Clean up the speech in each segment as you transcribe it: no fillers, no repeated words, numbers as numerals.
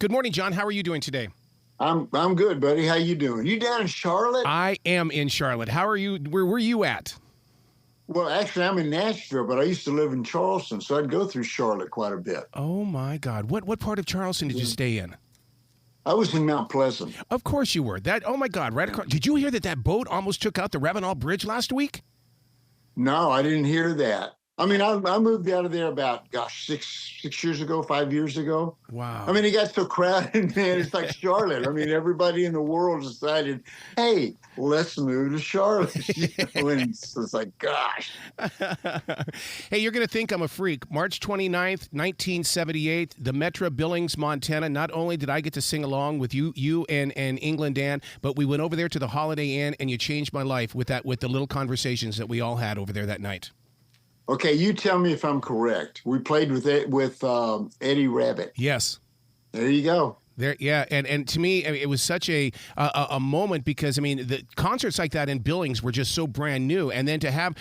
Good morning, John. How are you doing today? I'm good, buddy. How you doing? You down in Charlotte? I am in Charlotte. How are you? Where were you at? Well, actually, I'm in Nashville, but I used to live in Charleston, so I'd go through Charlotte quite a bit. Oh my God! What part of Charleston did you stay in? I was in Mount Pleasant. Of course you were. That. Oh my God! Right across. Did you hear that boat almost took out the Ravenel Bridge last week? No, I didn't hear that. I mean, I moved out of there about, gosh, six years ago, 5 years ago. Wow. I mean, it got so crowded, man. It's like Charlotte. I mean, everybody in the world decided, hey, let's move to Charlotte. And it's like, gosh. Hey, you're going to think I'm a freak. March 29th, 1978, the Metro Billings, Montana. Not only did I get to sing along with you and England Dan, but we went over there to the Holiday Inn, and you changed my life with the little conversations that we all had over there that night. Okay, you tell me if I'm correct. We played with Eddie Rabbitt. Yes. There you go. There, yeah, and to me, I mean, it was such a moment because I mean, the concerts like that in Billings were just so brand new, and then to have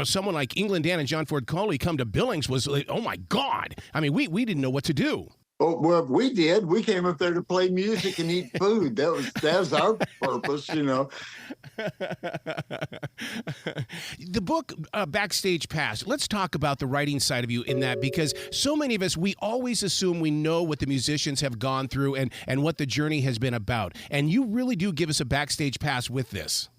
someone like England Dan and John Ford Coley come to Billings was like, oh my God! I mean, we didn't know what to do. Oh, well, we did. We came up there to play music and eat food. That was our purpose, The book, Backstage Pass, let's talk about the writing side of you in that, because so many of us, we always assume we know what the musicians have gone through and what the journey has been about. And you really do give us a backstage pass with this.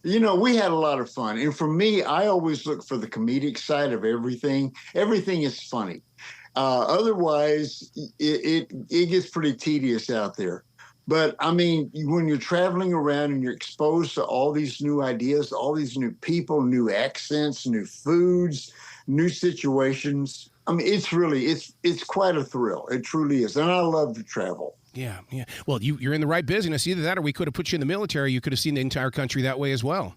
We had a lot of fun. And for me, I always look for the comedic side of everything. Everything is funny. Otherwise, it gets pretty tedious out there. But, I mean, when you're traveling around and you're exposed to all these new ideas, all these new people, new accents, new foods, new situations, I mean, it's quite a thrill. It truly is. And I love to travel. Yeah. Well, you're in the right business. Either that or we could have put you in the military. You could have seen the entire country that way as well.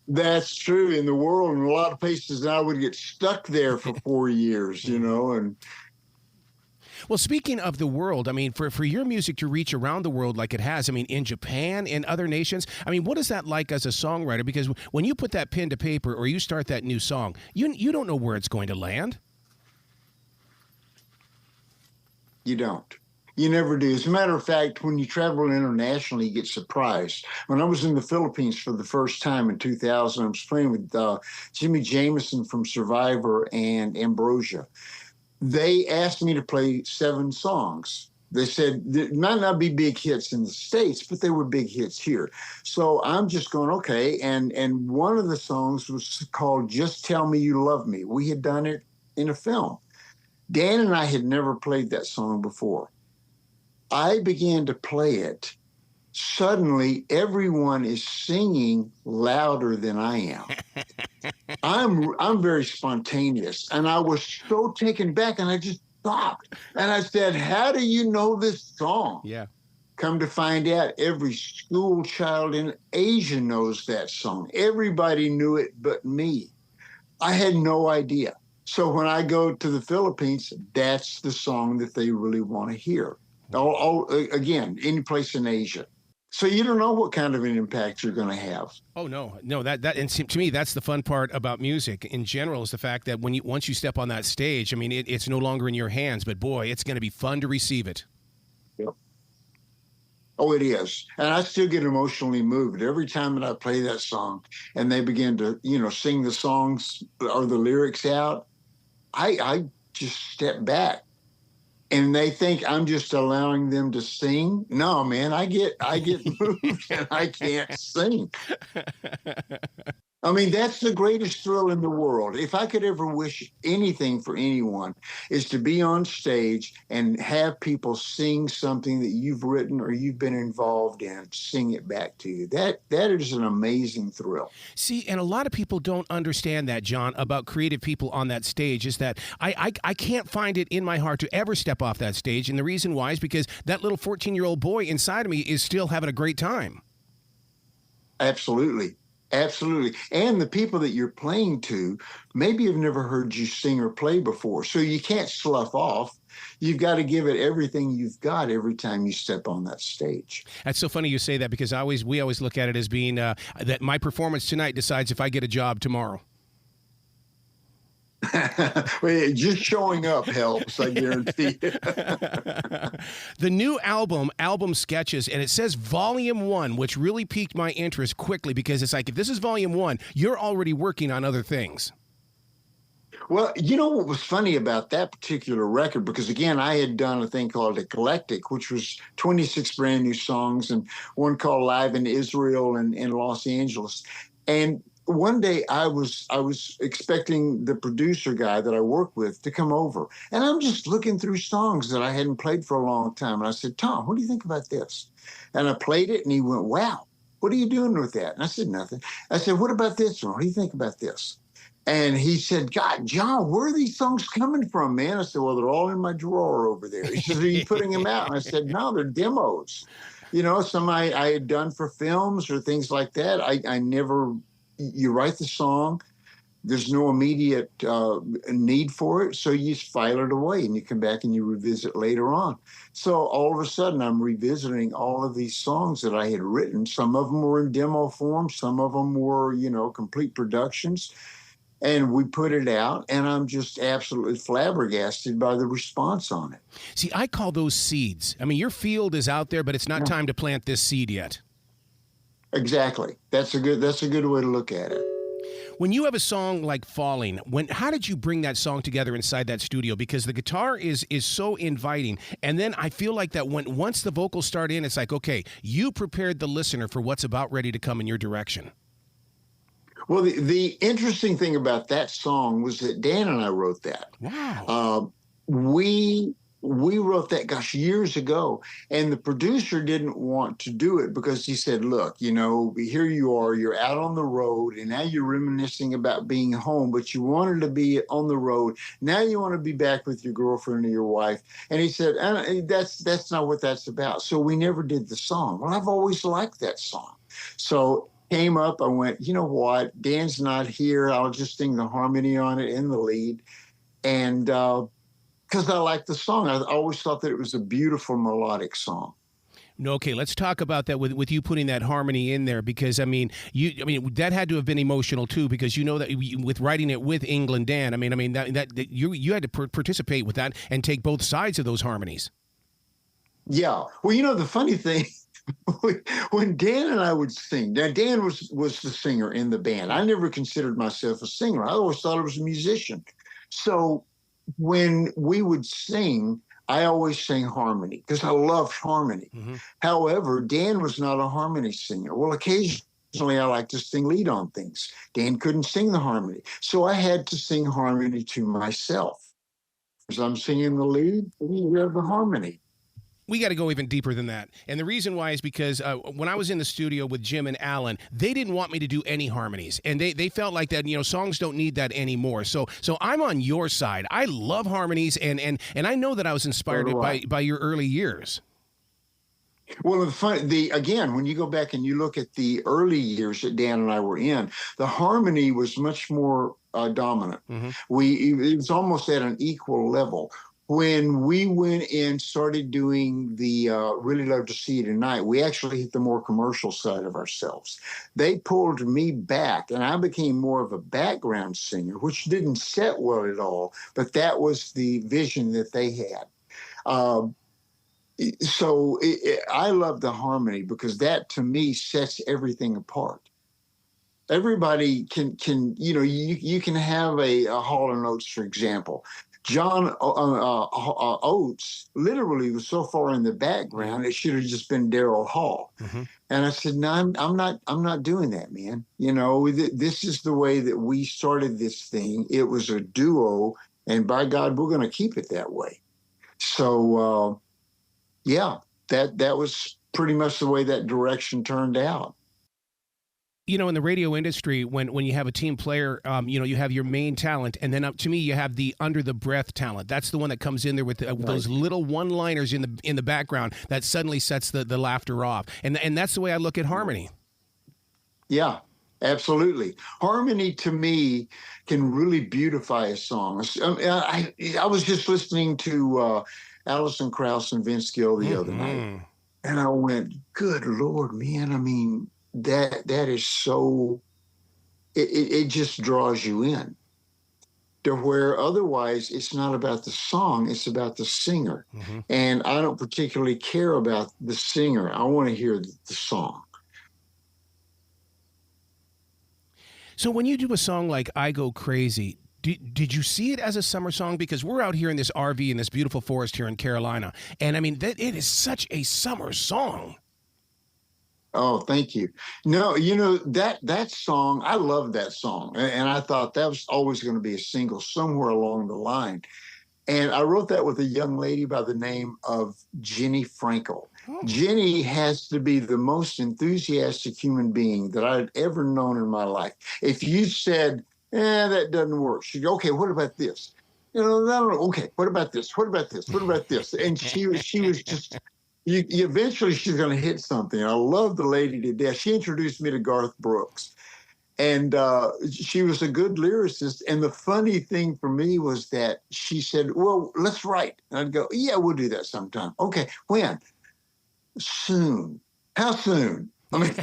That's true. In the world, in a lot of places, I would get stuck there for 4 years, and... Well, speaking of the world, I mean, for your music to reach around the world like it has, I mean, in Japan, in other nations, I mean, what is that like as a songwriter? Because when you put that pen to paper or you start that new song, you don't know where it's going to land. You don't. You never do. As a matter of fact, when you travel internationally, you get surprised. When I was in the Philippines for the first time in 2000, I was playing with Jimmy Jameson from Survivor and Ambrosia. They asked me to play 7 songs. They said there might not be big hits in the States, but they were big hits here. So I'm just going, okay. And one of the songs was called Just Tell Me You Love Me. We had done it in a film. Dan and I had never played that song before. I began to play it. Suddenly, everyone is singing louder than I am. I'm very spontaneous, and I was so taken back, and I just stopped. And I said, how do you know this song? Yeah. Come to find out, every school child in Asia knows that song. Everybody knew it but me. I had no idea. So when I go to the Philippines, that's the song that they really want to hear. Again, any place in Asia. So you don't know what kind of an impact you're going to have. Oh no, that and to me that's the fun part about music in general is the fact that once you step on that stage, I mean it's no longer in your hands, but boy, it's going to be fun to receive it. Yep. Oh, it is, and I still get emotionally moved every time that I play that song, and they begin to sing the songs or the lyrics out. I just step back. And they think I'm just allowing them to sing. No, man, I get moved and I can't sing. I mean, that's the greatest thrill in the world. If I could ever wish anything for anyone, is to be on stage and have people sing something that you've written or you've been involved in, sing it back to you. That is an amazing thrill. See, and a lot of people don't understand that, John, about creative people on that stage is that I can't find it in my heart to ever step off that stage. And the reason why is because that little 14-year-old boy inside of me is still having a great time. Absolutely. Absolutely. And the people that you're playing to maybe have never heard you sing or play before. So you can't slough off. You've got to give it everything you've got every time you step on that stage. That's so funny you say that because we always look at it as being that my performance tonight decides if I get a job tomorrow. Well, just showing up helps, I guarantee. The new album sketches, and it says Volume 1, which really piqued my interest quickly because it's like, if this is Volume 1, you're already working on other things. Well, you know what was funny about that particular record? Because again, I had done a thing called Eclectic, which was 26 brand new songs, and one called Live in Israel and in Los Angeles. And one day I was expecting the producer guy that I work with to come over. And I'm just looking through songs that I hadn't played for a long time. And I said, Tom, what do you think about this? And I played it and he went, wow, what are you doing with that? And I said, nothing. I said, what about this one? What do you think about this? And he said, God, John, where are these songs coming from, man? I said, well, they're all in my drawer over there. He says, are you putting them out? And I said, no, they're demos. You know, some I had done for films or things like that. I never, you write the song, there's no immediate need for it, so you just file it away and you come back and you revisit later on. So all of a sudden, I'm revisiting all of these songs that I had written. Some of them were in demo form, some of them were, you know, complete productions. And we put it out, and I'm just absolutely flabbergasted by the response on it. See, I call those seeds. I mean, your field is out there, but it's not time to plant this seed yet. Exactly. That's a good way to look at it. When you have a song like Falling, how did you bring that song together inside that studio? Because the guitar is so inviting. And then I feel like that once the vocals start in, it's like, okay, you prepared the listener for what's about ready to come in your direction. Well, the interesting thing about that song was that Dan and I wrote that. Wow. We wrote that, gosh, years ago, and the producer didn't want to do it because he said, look, you know, here you are, you're out on the road, and now you're reminiscing about being home, but you wanted to be on the road. Now you want to be back with your girlfriend or your wife. And he said, that's not what that's about. So we never did the song. Well, I've always liked that song. So came up, I went, you know what, Dan's not here. I'll just sing the harmony on it in the lead. And because I like the song. I always thought that it was a beautiful melodic song. Okay, let's talk about that with you putting that harmony in there, because I mean that had to have been emotional too, because you know that with writing it with England Dan, that you had to participate with that and take both sides of those harmonies. Yeah. Well, you know, the funny thing, when Dan and I would sing, now Dan was the singer in the band. I never considered myself a singer. I always thought I was a musician. So when we would sing, I always sang harmony because I loved harmony. Mm-hmm. However, Dan was not a harmony singer. Well, occasionally I like to sing lead on things. Dan couldn't sing the harmony. So I had to sing harmony to myself. As I'm singing the lead, we have the harmony. We got to go even deeper than that. And the reason why is because when I was in the studio with Jim and Alan, they didn't want me to do any harmonies. And they felt like that, you know, songs don't need that anymore. So I'm on your side. I love harmonies, and I know that I was inspired by your early years. Well, again, when you go back and you look at the early years that Dan and I were in, the harmony was much more dominant. Mm-hmm. It was almost at an equal level. When we went in, started doing the Really Love to See You Tonight, we actually hit the more commercial side of ourselves. They pulled me back, and I became more of a background singer, which didn't set well at all, but that was the vision that they had. I love the harmony because that, to me, sets everything apart. Everybody can you know, you can have a Hall & Oates, for example. John Oates literally was so far in the background, it should have just been Daryl Hall. Mm-hmm. And I said, no, I'm not doing that, man. You know, this is the way that we started this thing. It was a duo, and by God, we're going to keep it that way. So, yeah, that was pretty much the way that direction turned out. You know, in the radio industry, when you have a team player, you know, you have your main talent, and then to me, you have the under the breath talent. That's the one that comes in there with those little one-liners in the background that suddenly sets the laughter off. And that's the way I look at harmony. Yeah, absolutely. Harmony to me can really beautify a song. I was just listening to Alison Krauss and Vince Gill the other night, and I went, "Good Lord, man! I mean." That is so, it just draws you in. to where otherwise it's not about the song, it's about the singer. Mm-hmm. And I don't particularly care about the singer. I want to hear the song. So when you do a song like I Go Crazy, did you see it as a summer song? Because we're out here in this RV in this beautiful forest here in Carolina. And I mean, it is such a summer song. Oh, thank you. No, that song, I love that song. And I thought that was always going to be a single somewhere along the line. And I wrote that with a young lady by the name of Jenny Frankel. Oh. Jenny has to be the most enthusiastic human being that I'd ever known in my life. If you said, that doesn't work, she'd go, okay, what about this? No, okay, what about this? What about this? What about this? And she was just, eventually she's going to hit something. I love the lady to death. She introduced me to Garth Brooks. And she was a good lyricist. And the funny thing for me was that she said, well, let's write. And I'd go, yeah, we'll do that sometime. Okay, when? Soon. How soon? I mean,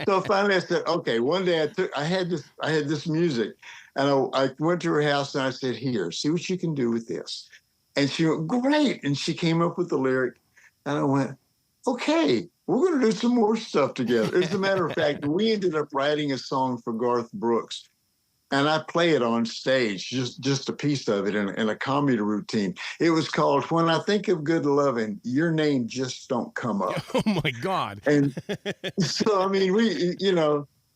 so finally I said, okay, one day I had this music, and I went to her house and I said, here, see what you can do with this. And she went, great. And she came up with the lyric, and I went, okay, we're going to do some more stuff together. As a matter of fact, we ended up writing a song for Garth Brooks, and I play it on stage, just a piece of it in a comedy routine. It was called When I Think of Good Loving, Your Name Just Don't Come Up. Oh, my God. And so, I mean,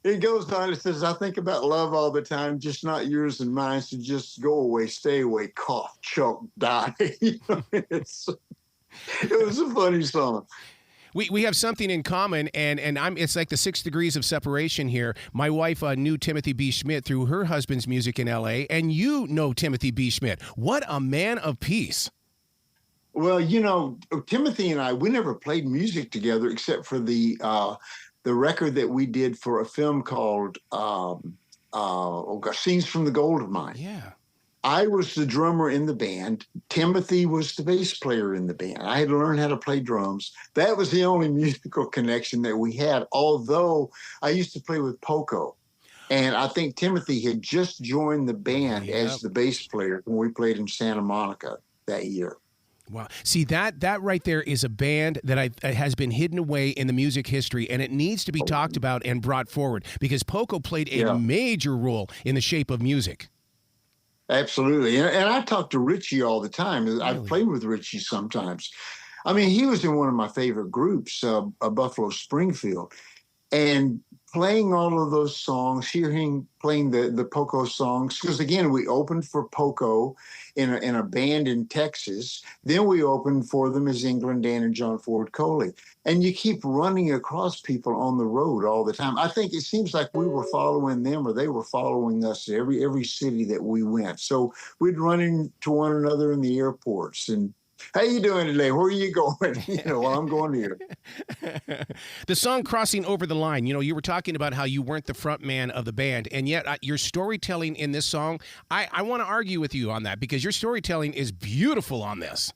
it goes on. It says, I think about love all the time, just not yours and mine. So just go away, stay away, cough, choke, die. It was a funny song. We have something in common, and it's like the 6 degrees of separation here. My wife knew Timothy B. Schmidt through her husband's music in L.A., and you know Timothy B. Schmidt. What a man of peace. Well, Timothy and I, we never played music together except for the record that we did for a film called Scenes from the Gold Mine. Yeah. I was the drummer in the band. Timothy was the bass player in the band. I had to learn how to play drums. That was the only musical connection that we had, although I used to play with Poco. And I think Timothy had just joined the band as the bass player when we played in Santa Monica that year. Wow. See, that right there is a band that has been hidden away in the music history, and it needs to be talked about and brought forward because Poco played a major role in the shape of music. Absolutely. And I talk to Richie all the time. Really? I've played with Richie sometimes. I mean, he was in one of my favorite groups, Buffalo Springfield. And playing all of those songs, playing the Poco songs, because again, we opened for Poco in a band in Texas. Then we opened for them as England Dan and John Ford Coley. And you keep running across people on the road all the time. I think it seems like we were following them or they were following us every city that we went. So we'd run into one another in the airports and, how you doing today? Where are you going? Well, I'm going here. The song Crossing Over the Line, you were talking about how you weren't the front man of the band, and yet your storytelling in this song, I want to argue with you on that because your storytelling is beautiful on this.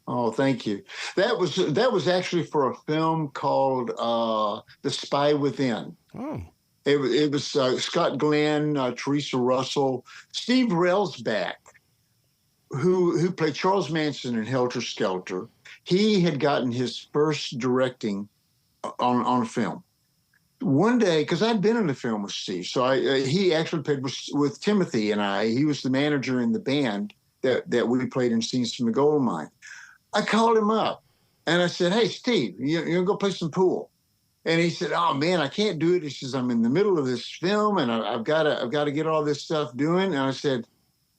Oh, thank you. That was actually for a film called The Spy Within. Oh. It was Scott Glenn, Teresa Russell, Steve Railsback, who played Charles Manson in Helter Skelter. He had gotten his first directing on a film. One day, because I'd been in the film with Steve, so he actually played with Timothy and I. He was the manager in the band that we played in Scenes from the Gold Mine. I called him up and I said, hey, Steve, you're going to go play some pool. And he said, oh, man, I can't do it. He says, I'm in the middle of this film and I've got to get all this stuff doing. And I said,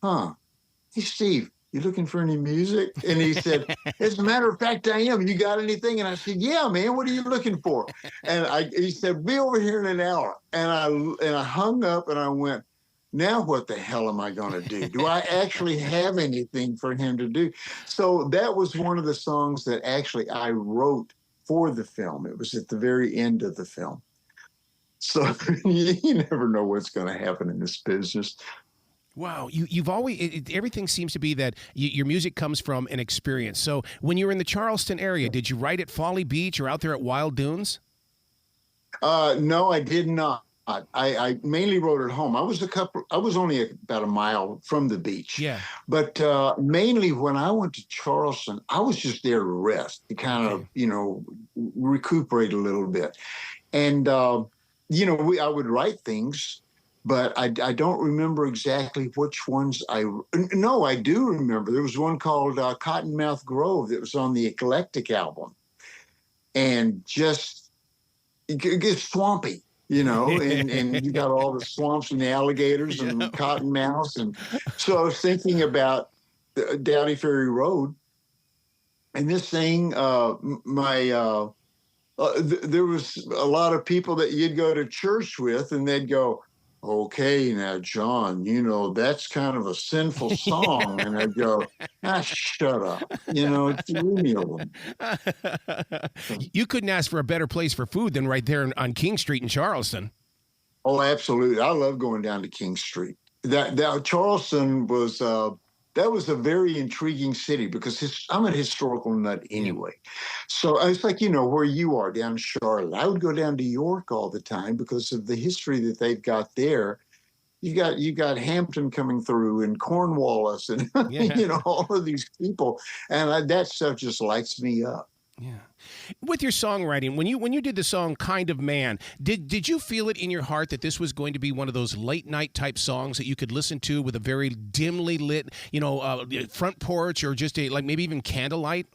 hey, Steve, you looking for any music? And he said, as a matter of fact, I am. You got anything? And I said, yeah, man, what are you looking for? And he said, be over here in an hour. And I hung up and I went, now what the hell am I going to do? Do I actually have anything for him to do? So that was one of the songs that actually I wrote for the film. It was at the very end of the film. So you never know what's going to happen in this business. Wow, you've always everything seems to be that your music comes from an experience. So when you were in the Charleston area, did you write at Folly Beach or out there at Wild Dunes? No, I did not. I mainly wrote at home. I was only about a mile from the beach, Yeah. but mainly when I went to Charleston, I was just there to rest, to kind of, Okay. recuperate a little bit. And, I would write things, but I don't remember exactly which ones no, I do remember. There was one called Cottonmouth Grove that was on the Eclectic album, and just it gets swampy, and you got all the swamps and the alligators Yeah. and cottonmouths. And so I was thinking about the Downey Ferry Road, and this thing, there was a lot of people that you'd go to church with, and they'd go, "Okay, now, John, that's kind of a sinful song." And I'd go, shut up. Leave me alone. You couldn't ask for a better place for food than right there on King Street in Charleston. Oh, absolutely. I love going down to King Street. That Charleston was that was a very intriguing city because I'm a historical nut anyway. So it's like, where you are down in Charlotte. I would go down to York all the time because of the history that they've got there. You got Hampton coming through, and Cornwallis, and Yeah. all of these people, and that stuff just lights me up. Yeah. With your songwriting, when you did the song "Kind of Man," did you feel it in your heart that this was going to be one of those late night type songs that you could listen to with a very dimly lit, front porch, or just like maybe even candlelight?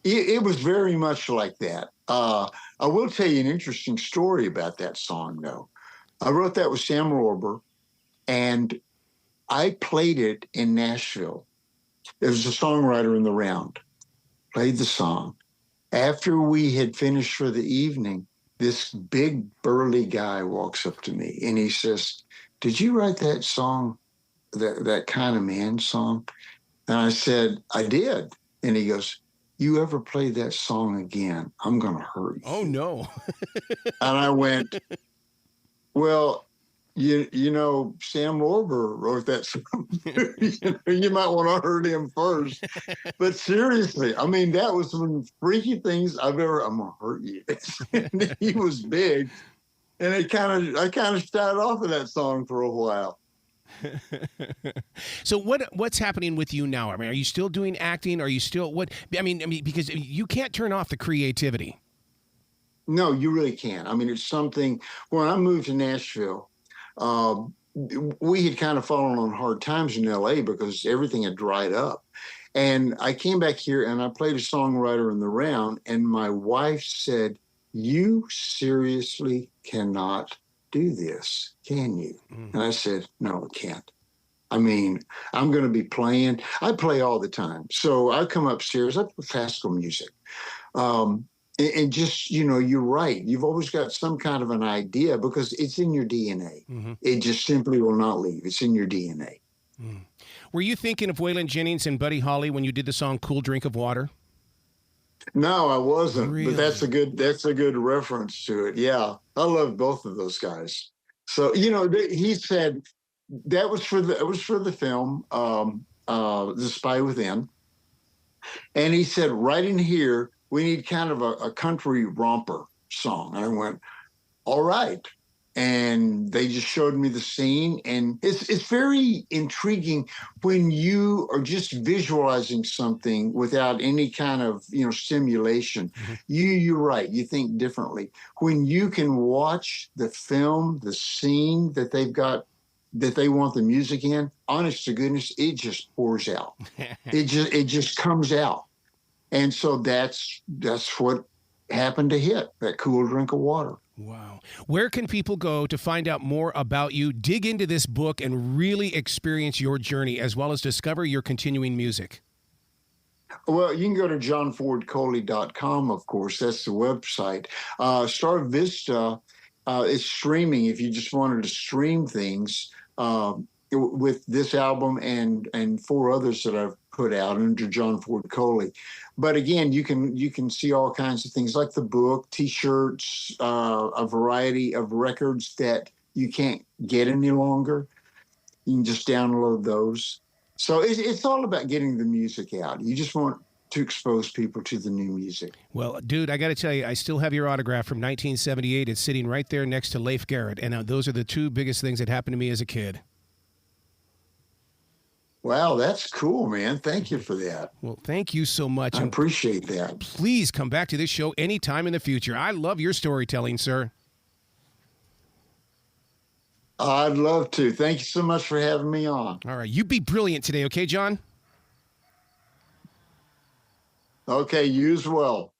It was very much like that. I will tell you an interesting story about that song, though. I wrote that with Sam Lorber, and I played it in Nashville. There was a songwriter in the round, played the song. After we had finished for the evening, this big burly guy walks up to me and he says, "Did you write that song, that Kind of Man song?" And I said, "I did." And he goes, "You ever play that song again, I'm going to hurt you." Oh no. And I went, "Well, Sam Lorber wrote that song. You might want to hurt him first." But seriously, I mean, that was one of the freaky things I'm going to hurt you. And he was big. And I kind of started off of that song for a while. So what's happening with you now? I mean, are you still doing acting? Are you still what? I mean, because you can't turn off the creativity. No, you really can't. I mean, it's something. When I moved to Nashville, uh, we had kind of fallen on hard times in L.A. because everything had dried up. And I came back here and I played a songwriter in the round, and my wife said, "You seriously cannot do this, can you?" And I said, "No, I can't. I mean, I'm going to be playing. I play all the time. So I come upstairs, I play classical music. And just, you're right. You've always got some kind of an idea because it's in your DNA. Mm-hmm. It just simply will not leave. It's in your DNA. Mm. Were you thinking of Waylon Jennings and Buddy Holly when you did the song "Cool Drink of Water"? No, I wasn't, Really? but that's a good reference to it. Yeah, I love both of those guys. So he said that was for the film The Spy Within, and he said right in here we need kind of a country romper song. And I went, all right. And they just showed me the scene, and it's very intriguing when you are just visualizing something without any kind of stimulation. Mm-hmm. You're right. You think differently when you can watch the film, the scene that they've got, that they want the music in. Honest to goodness, it just pours out. it just comes out, and so that's what happened to hit that Cool Drink of Water. Wow. Where can people go to find out more about you, dig into this book, and really experience your journey, as well as discover your continuing music? Well, you can go to johnfordcoley.com, of course. That's the website. StarVista is streaming if you just wanted to stream things with this album and 4 others that I've put out under John Ford Coley. But again, you can see all kinds of things like the book, T-shirts, a variety of records that you can't get any longer. You can just download those. So it's all about getting the music out. You just want to expose people to the new music. Well, dude, I got to tell you, I still have your autograph from 1978. It's sitting right there next to Leif Garrett, and those are the two biggest things that happened to me as a kid. Wow, that's cool, man. Thank you for that. Well, thank you so much. I appreciate that. Please come back to this show anytime in the future. I love your storytelling, sir. I'd love to. Thank you so much for having me on. All right. You be brilliant today, okay, John? Okay, you as well.